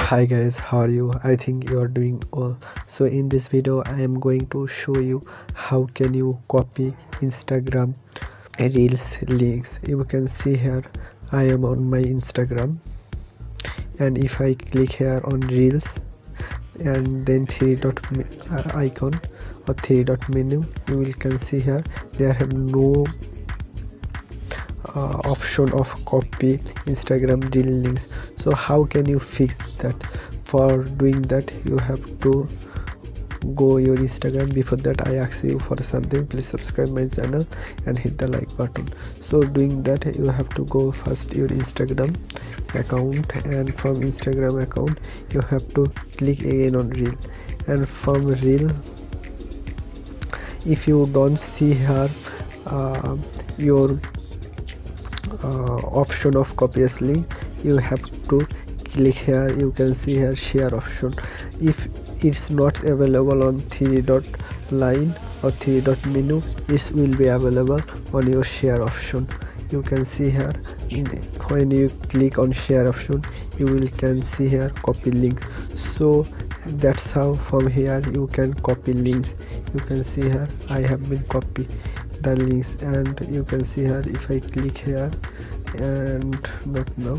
Hi guys, how are you? I think you are doing well. So in this video I am going to show you how can you copy Instagram reels links. You can see here I am on my Instagram, and if I click here on reels and then three dot icon or three dot menu, you will can see here there have no option of copy Instagram reel links. So how can you fix that? For doing that you have to go your Instagram. Before that I ask you for something, please subscribe my channel and hit the like button. So doing that you have to go first your Instagram account, and from Instagram account you have to click again on reel, and from reel if you don't see here your option of copy as link, you have to click here. You can see here share option. If it's not available on three dot line or three dot menu, it will be available on your share option. You can see here when you click on share option you will can see here copy link. So that's how from here you can copy links. You can see here I have been copy the links, and you can see here if I click here and not now,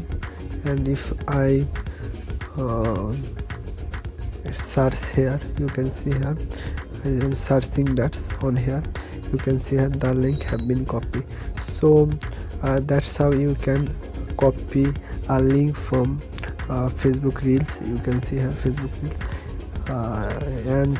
and if I search here, you can see here I am searching that's on here, you can see here the link have been copied. So that's how you can copy a link from Facebook reels. You can see here Facebook reels, and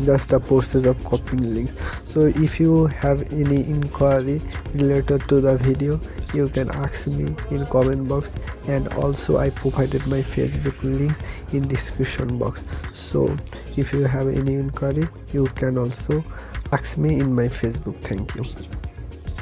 that's the process of copying links. So if you have any inquiry related to the video, you can ask me in comment box, and also I provided my Facebook links in description box. So if you have any inquiry you can also ask me in my Facebook. Thank you.